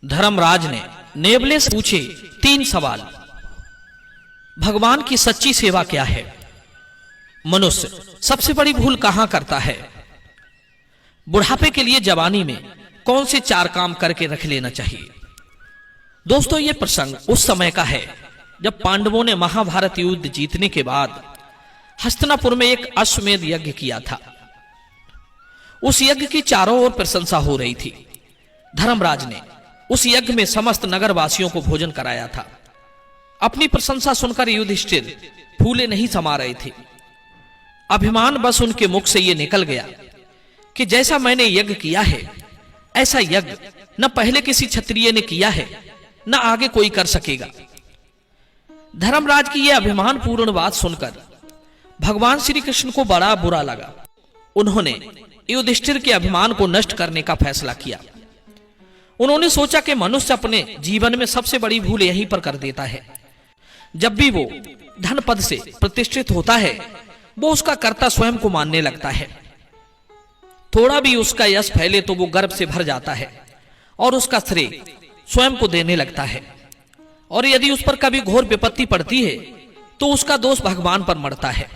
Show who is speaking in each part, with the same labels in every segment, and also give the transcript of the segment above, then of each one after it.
Speaker 1: धर्मराज ने नेवले से पूछे 3 सवाल। भगवान की सच्ची सेवा क्या है? मनुष्य सबसे बड़ी भूल कहां करता है? बुढ़ापे के लिए जवानी में कौन से 4 काम करके रख लेना चाहिए? दोस्तों, यह प्रसंग उस समय का है जब पांडवों ने महाभारत युद्ध जीतने के बाद हस्तिनापुर में एक अश्वमेध यज्ञ किया था। उस यज्ञ की चारों ओर प्रशंसा हो रही थी। धर्मराज ने उस यज्ञ में समस्त नगरवासियों को भोजन कराया था। अपनी प्रशंसा सुनकर युधिष्ठिर फूले नहीं समा रहे थे। अभिमान बस उनके मुख से यह निकल गया कि जैसा मैंने यज्ञ किया है ऐसा यज्ञ न पहले किसी क्षत्रिय ने किया है न आगे कोई कर सकेगा। धर्मराज की यह अभिमान पूर्ण बात सुनकर भगवान श्री कृष्ण को बड़ा बुरा लगा। उन्होंने युधिष्ठिर के अभिमान को नष्ट करने का फैसला किया। उन्होंने सोचा कि मनुष्य अपने जीवन में सबसे बड़ी भूल यहीं पर कर देता है। जब भी वो धन पद से प्रतिष्ठित होता है वो उसका कर्ता स्वयं को मानने लगता है। थोड़ा भी उसका यश फैले तो वो गर्व से भर जाता है और उसका श्रेय स्वयं को देने लगता है। और यदि उस पर कभी घोर विपत्ति पड़ती है तो उसका दोष भगवान पर मढ़ता है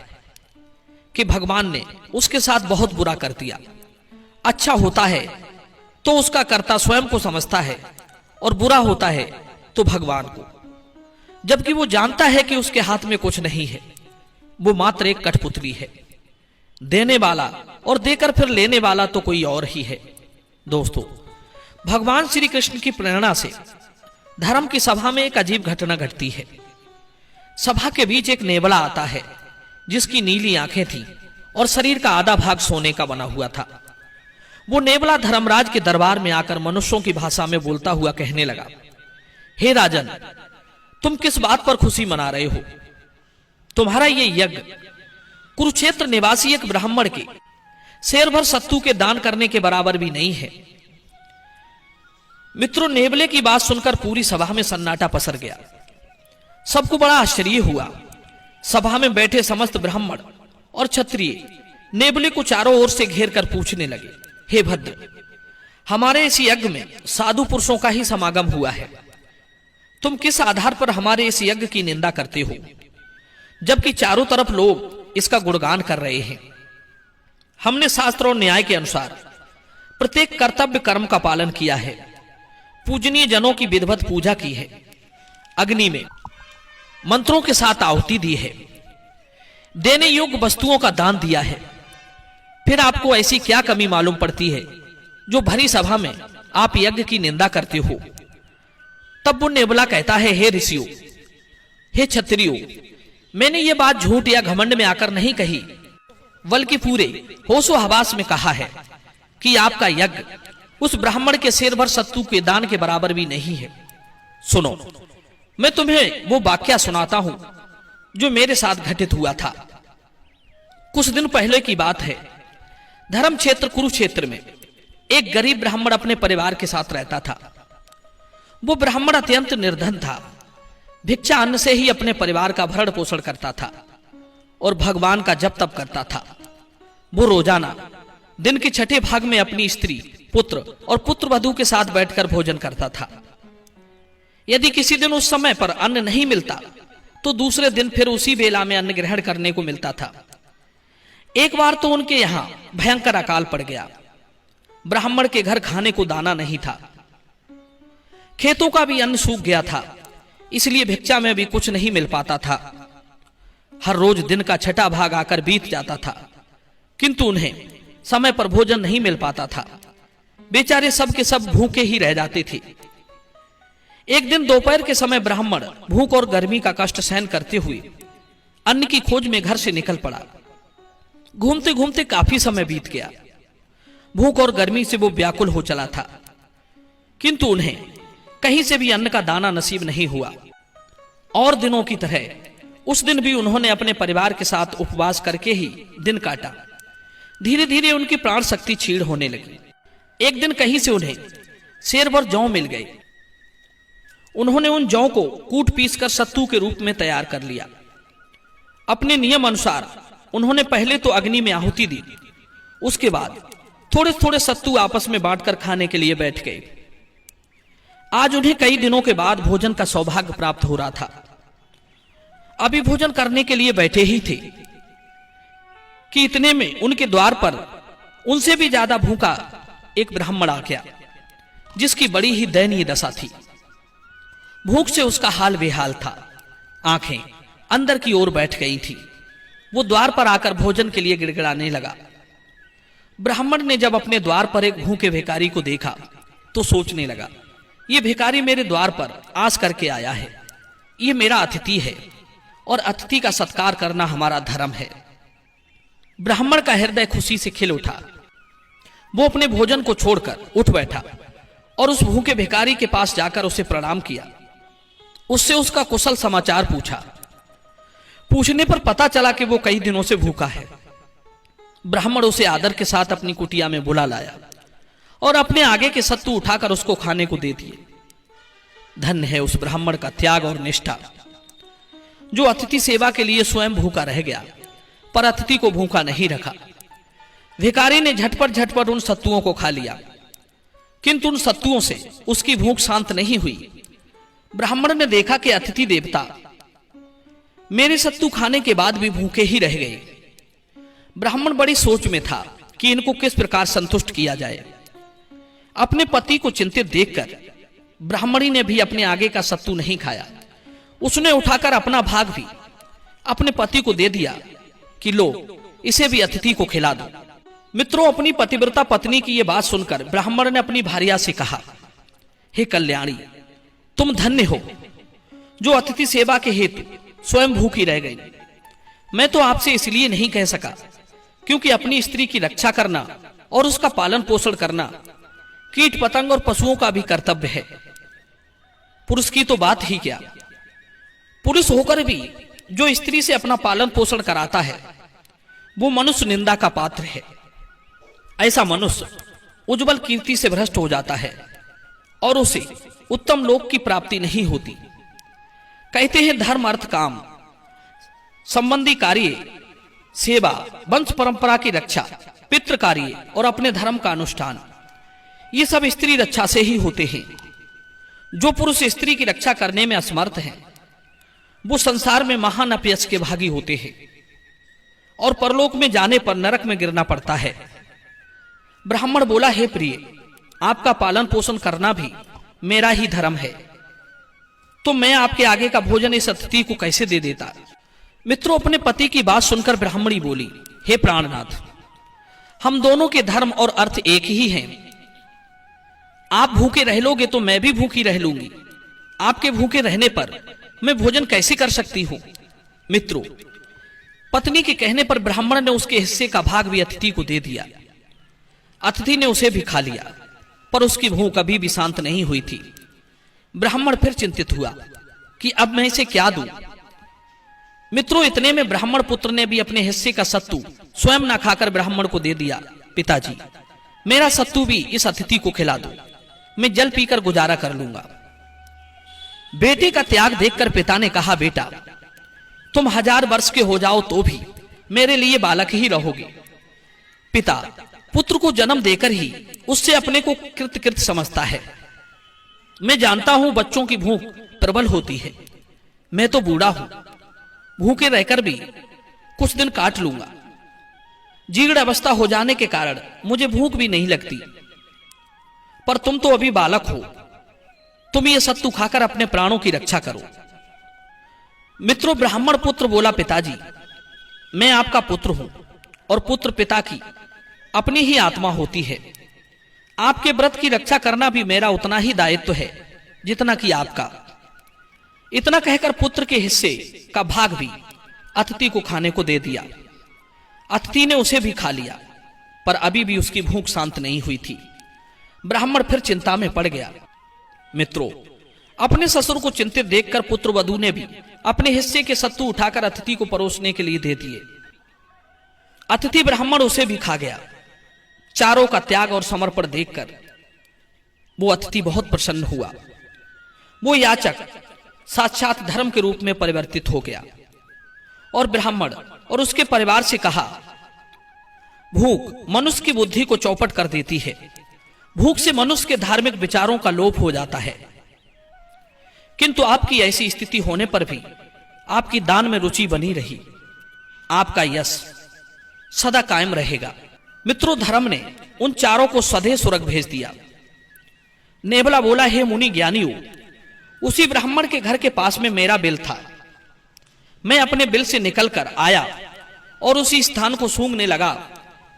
Speaker 1: कि भगवान ने उसके साथ बहुत बुरा कर दिया। अच्छा होता है तो उसका कर्ता स्वयं को समझता है और बुरा होता है तो भगवान को, जबकि वो जानता है कि उसके हाथ में कुछ नहीं है। वो मात्र एक कठपुतली है। देने वाला और देकर फिर लेने वाला तो कोई और ही है। दोस्तों, भगवान श्री कृष्ण की प्रेरणा से धर्म की सभा में एक अजीब घटना घटती है। सभा के बीच एक नेवला आता है जिसकी नीली आंखें थीं और शरीर का आधा भाग सोने का बना हुआ था। वो नेवला धर्मराज के दरबार में आकर मनुष्यों की भाषा में बोलता हुआ कहने लगा, हे राजन, तुम किस बात पर खुशी मना रहे हो? तुम्हारा ये यज्ञ कुरुक्षेत्र निवासी एक ब्राह्मण के शेर भर सत्तू के दान करने के बराबर भी नहीं है। मित्रों, नेवले की बात सुनकर पूरी सभा में सन्नाटा पसर गया। सबको बड़ा आश्चर्य हुआ। सभा में बैठे समस्त ब्राह्मण और क्षत्रिय नेवले को चारों ओर से घेर कर पूछने लगे, हे भद्र, हमारे इस यज्ञ में साधु पुरुषों का ही समागम हुआ है। तुम किस आधार पर हमारे इस यज्ञ की निंदा करते हो, जबकि चारों तरफ लोग इसका गुणगान कर रहे हैं? हमने शास्त्र और न्याय के अनुसार प्रत्येक कर्तव्य कर्म का पालन किया है, पूजनीय जनों की विधिवत पूजा की है, अग्नि में मंत्रों के साथ आहुति दी है, देने योग्य वस्तुओं का दान दिया है। फिर आपको ऐसी क्या कमी मालूम पड़ती है जो भरी सभा में आप यज्ञ की निंदा करते हो? तब वो नेवला कहता है, हे ऋषियों, हे क्षत्रियों, मैंने ये बात झूठ या घमंड में आकर नहीं कही, बल्कि पूरे होशो हवास में कहा है कि आपका यज्ञ उस ब्राह्मण के शेर भर सत्तू के दान के बराबर भी नहीं है। सुनो, मैं तुम्हें वो वाक्या सुनाता हूं जो मेरे साथ घटित हुआ था। कुछ दिन पहले की बात है। धर्म क्षेत्र कुरुक्षेत्र में एक गरीब ब्राह्मण अपने परिवार के साथ रहता था। वो ब्राह्मण अत्यंत निर्धन था। भिक्षा अन्न से ही अपने परिवार का भरण पोषण करता था और भगवान का जप तप करता था। वो रोजाना दिन के छठे भाग में अपनी स्त्री, पुत्र और पुत्र वधू के साथ बैठकर भोजन करता था। यदि किसी दिन उस समय पर अन्न नहीं मिलता तो दूसरे दिन फिर उसी बेला में अन्न ग्रहण करने को मिलता था। एक बार तो उनके यहां भयंकर अकाल पड़ गया। ब्राह्मण के घर खाने को दाना नहीं था, खेतों का भी अन्न सूख गया था, इसलिए भिक्षा में भी कुछ नहीं मिल पाता था। हर रोज दिन का छठा भाग आकर बीत जाता था, किंतु उन्हें समय पर भोजन नहीं मिल पाता था। बेचारे सब के सब भूखे ही रह जाते थे। एक दिन दोपहर के समय ब्राह्मण भूख और गर्मी का कष्ट सहन करते हुए अन्न की खोज में घर से निकल पड़ा। घूमते घूमते काफी समय बीत गया। भूख और गर्मी से वो व्याकुल हो चला था, किंतु उन्हें कहीं से भी अन्न का दाना नसीब नहीं हुआ। और दिनों की तरह उस दिन भी उन्होंने अपने परिवार के साथ उपवास करके ही दिन काटा। धीरे धीरे उनकी प्राण शक्ति क्षीण होने लगी। एक दिन कहीं से उन्हें शेर भर जौ मिल गए। उन्होंने उन जौ को कूट पीस कर सत्तू के रूप में तैयार कर लिया। अपने नियम अनुसार उन्होंने पहले तो अग्नि में आहुति दी, उसके बाद थोड़े थोड़े सत्तू आपस में बांटकर खाने के लिए बैठ गए। आज उन्हें कई दिनों के बाद भोजन का सौभाग्य प्राप्त हो रहा था। अभी भोजन करने के लिए बैठे ही थे कि इतने में उनके द्वार पर उनसे भी ज्यादा भूखा एक ब्राह्मण आ गया, जिसकी बड़ी ही दयनीय दशा थी। भूख से उसका हाल बेहाल था, आंखें अंदर की ओर बैठ गई थी। वो द्वार पर आकर भोजन के लिए गिड़गिड़ाने लगा। ब्राह्मण ने जब अपने द्वार पर एक भूखे भिखारी को देखा तो सोचने लगा, ये भिखारी मेरे द्वार पर आस करके आया है, ये मेरा अतिथि है और अतिथि का सत्कार करना हमारा धर्म है। ब्राह्मण का हृदय खुशी से खिल उठा। वो अपने भोजन को छोड़कर उठ बैठा और उस भूखे भिखारी के पास जाकर उसे प्रणाम किया। उससे उसका कुशल समाचार पूछा। पूछने पर पता चला कि वो कई दिनों से भूखा है। ब्राह्मण उसे आदर के साथ अपनी कुटिया में बुला लाया और अपने आगे के सत्तू उठाकर उसको खाने को दे दिए। धन्य है उस ब्राह्मण का त्याग और निष्ठा, जो अतिथि सेवा के लिए स्वयं भूखा रह गया पर अतिथि को भूखा नहीं रखा। भिखारी ने झटपट उन सत्तुओं को खा लिया, किंतु उन सत्तुओं से उसकी भूख शांत नहीं हुई। ब्राह्मण ने देखा कि अतिथि देवता मेरे सत्तू खाने के बाद भी भूखे ही रह गए। ब्राह्मण बड़ी सोच में था कि इनको किस प्रकार संतुष्ट किया जाए। अपने पति को चिंतित देखकर ब्राह्मणी ने भी अपने आगे का सत्तू नहीं खाया। उसने उठाकर अपना भाग भी अपने पति को दे दिया कि लो, इसे भी अतिथि को खिला दो। मित्रों, अपनी पतिव्रता पत्नी की यह बात सुनकर ब्राह्मण ने अपनी भार्या से कहा, हे कल्याणी, तुम धन्य हो जो अतिथि सेवा के हेतु स्वयं भूखी रह गई। मैं तो आपसे इसलिए नहीं कह सका क्योंकि अपनी स्त्री की रक्षा करना और उसका पालन पोषण करना कीट पतंग और पशुओं का भी कर्तव्य है। पुरुष की तो बात ही क्या, पुरुष होकर भी जो स्त्री से अपना पालन पोषण कराता है वो मनुष्य निंदा का पात्र है। ऐसा मनुष्य उज्जवल कीर्ति से भ्रष्ट हो जाता है और उसे उत्तम लोक की प्राप्ति नहीं होती। कहते हैं धर्म अर्थ काम संबंधी कार्य, सेवा, वंश परंपरा की रक्षा, पितृ कार्य और अपने धर्म का अनुष्ठान, ये सब स्त्री रक्षा से ही होते हैं। जो पुरुष स्त्री की रक्षा करने में असमर्थ हैं वो संसार में महान अपयश के भागी होते हैं और परलोक में जाने पर नरक में गिरना पड़ता है। ब्राह्मण बोला, हे प्रिय, आपका पालन पोषण करना भी मेरा ही धर्म है, तो मैं आपके आगे का भोजन इस अतिथि को कैसे दे देता। मित्रों, अपने पति की बात सुनकर ब्राह्मणी बोली, हे प्राणनाथ, हम दोनों के धर्म और अर्थ एक ही हैं। आप भूखे रह लोगे तो मैं भी भूखी रह लूंगी। आपके भूखे रहने पर मैं भोजन कैसे कर सकती हूं। मित्रों, पत्नी के कहने पर ब्राह्मण ने उसके हिस्से का भाग भी अतिथि को दे दिया। अतिथि ने उसे भी खा लिया, पर उसकी भूख कभी भी शांत नहीं हुई थी। ब्राह्मण फिर चिंतित हुआ कि अब मैं इसे क्या दूं। मित्रों, इतने में ब्राह्मण पुत्र ने भी अपने हिस्से का सत्तू स्वयं न खाकर ब्राह्मण को दे दिया। पिताजी, मेरा सत्तू भी इस अतिथि को खिला दो, मैं जल पीकर गुजारा कर लूंगा। बेटे का त्याग देखकर पिता ने कहा, बेटा, तुम 1000 वर्ष के हो जाओ तो भी मेरे लिए बालक ही रहोगे। पिता पुत्र को जन्म देकर ही उससे अपने को कृत समझता है। मैं जानता हूं बच्चों की भूख प्रबल होती है। मैं तो बूढ़ा हूं, भूखे रहकर भी कुछ दिन काट लूंगा। जीर्ण अवस्था हो जाने के कारण मुझे भूख भी नहीं लगती, पर तुम तो अभी बालक हो, तुम ये सत्तू खाकर अपने प्राणों की रक्षा करो। मित्रों, ब्राह्मण पुत्र बोला, पिताजी, मैं आपका पुत्र हूं और पुत्र पिता की अपनी ही आत्मा होती है। आपके व्रत की रक्षा करना भी मेरा उतना ही दायित्व है जितना कि आपका। इतना कहकर पुत्र के हिस्से का भाग भी अतिथि को खाने को दे दिया। अतिथि ने उसे भी खा लिया, पर अभी भी उसकी भूख शांत नहीं हुई थी। ब्राह्मण फिर चिंता में पड़ गया। मित्रों, अपने ससुर को चिंतित देखकर पुत्र वधू ने भी अपने हिस्से के सत्तू उठाकर अतिथि को परोसने के लिए दे दिए। अतिथि ब्राह्मण उसे भी खा गया। चारों का त्याग और समर्पण देखकर वो अतिथि बहुत प्रसन्न हुआ। वो याचक साक्षात धर्म के रूप में परिवर्तित हो गया और ब्राह्मण और उसके परिवार से कहा, भूख मनुष्य की बुद्धि को चौपट कर देती है। भूख से मनुष्य के धार्मिक विचारों का लोप हो जाता है। किंतु आपकी ऐसी स्थिति होने पर भी आपकी दान में रुचि बनी रही। आपका यश सदा कायम रहेगा। मित्रों, धर्म ने उन चारों को स्वदेह स्वर्ग भेज दिया। नेबला बोला, हे मुनि ज्ञानियों, उसी ब्राह्मण के घर के पास में मेरा बिल था। मैं अपने बिल से निकलकर आया और उसी स्थान को सूंघने लगा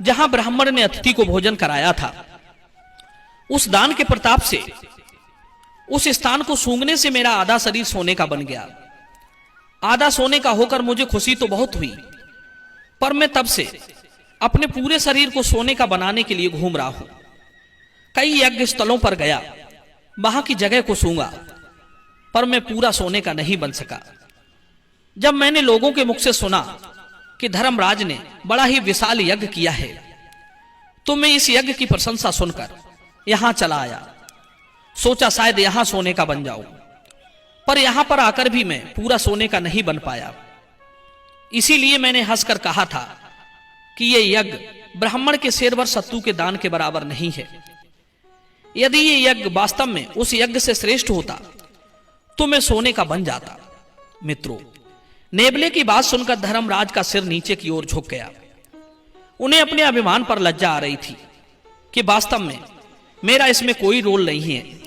Speaker 1: जहां ब्राह्मण ने अतिथि को भोजन कराया था। उस दान के प्रताप से उस स्थान को सूंघने से मेरा आधा शरीर सोने का बन गया। आधा सोने का होकर मुझे खुशी तो बहुत हुई, पर मैं तब से अपने पूरे शरीर को सोने का बनाने के लिए घूम रहा हूं। कई यज्ञ स्थलों पर गया, वहां की जगह को सूंघा, पर मैं पूरा सोने का नहीं बन सका। जब मैंने लोगों के मुख से सुना कि धर्मराज ने बड़ा ही विशाल यज्ञ किया है, तो मैं इस यज्ञ की प्रशंसा सुनकर यहां चला आया। सोचा शायद यहां सोने का बन जाऊं, पर यहां पर आकर भी मैं पूरा सोने का नहीं बन पाया। इसीलिए मैंने हंसकर कहा था कि यह यज्ञ ब्राह्मण के शेर भर सत्तू के दान के बराबर नहीं है। यदि यह यज्ञ वास्तव में उस यज्ञ से श्रेष्ठ होता तो मैं सोने का बन जाता। मित्रों, नेबले की बात सुनकर धर्मराज का सिर नीचे की ओर झुक गया। उन्हें अपने अभिमान पर लज्जा आ रही थी कि वास्तव में मेरा इसमें कोई रोल नहीं है।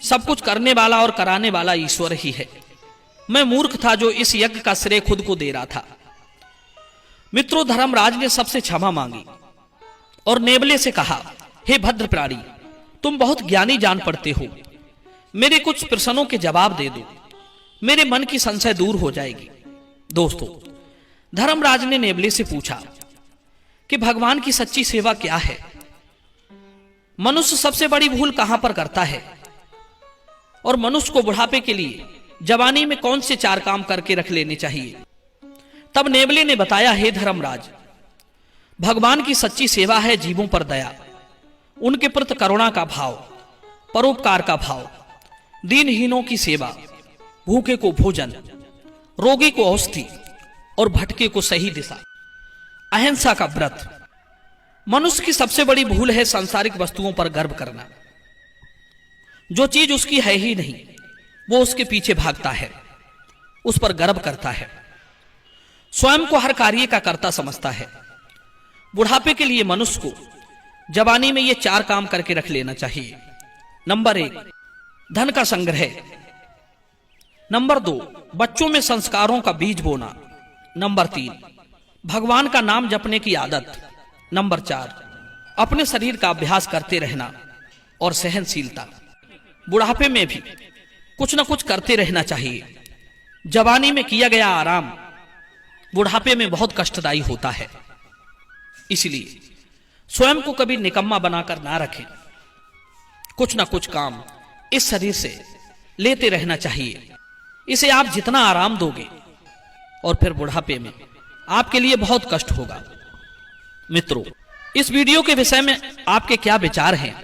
Speaker 1: सब कुछ करने वाला और कराने वाला ईश्वर ही है। मैं मूर्ख था जो इस यज्ञ का श्रेय खुद को दे रहा था। मित्रों, धर्मराज ने सबसे क्षमा मांगी और नेबले से कहा, हे भद्र प्राणी, तुम बहुत ज्ञानी जान पड़ते हो। मेरे कुछ प्रश्नों के जवाब दे दो, मेरे मन की संशय दूर हो जाएगी। दोस्तों, धर्मराज ने नेबले से पूछा कि भगवान की सच्ची सेवा क्या है? मनुष्य सबसे बड़ी भूल कहां पर करता है? और मनुष्य को बुढ़ापे के लिए जवानी में कौन से 4 काम करके रख लेने चाहिए? तब नेबले ने बताया, हे धर्मराज, भगवान की सच्ची सेवा है जीवों पर दया, उनके प्रति करुणा का भाव, परोपकार का भाव, दीनहीनों की सेवा, भूखे को भोजन, रोगी को औषधि और भटके को सही दिशा, अहिंसा का व्रत। मनुष्य की सबसे बड़ी भूल है सांसारिक वस्तुओं पर गर्व करना। जो चीज उसकी है ही नहीं, वो उसके पीछे भागता है, उस पर गर्व करता है, स्वयं को हर कार्य का कर्ता समझता है। बुढ़ापे के लिए मनुष्य को जवानी में ये 4 काम करके रख लेना चाहिए। नंबर 1, धन का संग्रह। नंबर 2, बच्चों में संस्कारों का बीज बोना। नंबर 3, भगवान का नाम जपने की आदत। नंबर 4, अपने शरीर का अभ्यास करते रहना और सहनशीलता। बुढ़ापे में भी कुछ न कुछ करते रहना चाहिए। जवानी में किया गया आराम बुढ़ापे में बहुत कष्टदायी होता है। इसलिए स्वयं को कभी निकम्मा बनाकर ना रखें। कुछ ना कुछ काम इस शरीर से लेते रहना चाहिए। इसे आप जितना आराम दोगे और फिर बुढ़ापे में आपके लिए बहुत कष्ट होगा। मित्रों, इस वीडियो के विषय में आपके क्या विचार हैं?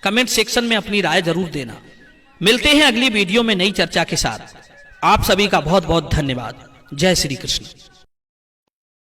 Speaker 1: कमेंट सेक्शन में अपनी राय जरूर देना। मिलते हैं अगली वीडियो में नई चर्चा के साथ। आप सभी का बहुत बहुत धन्यवाद। जय श्री कृष्ण।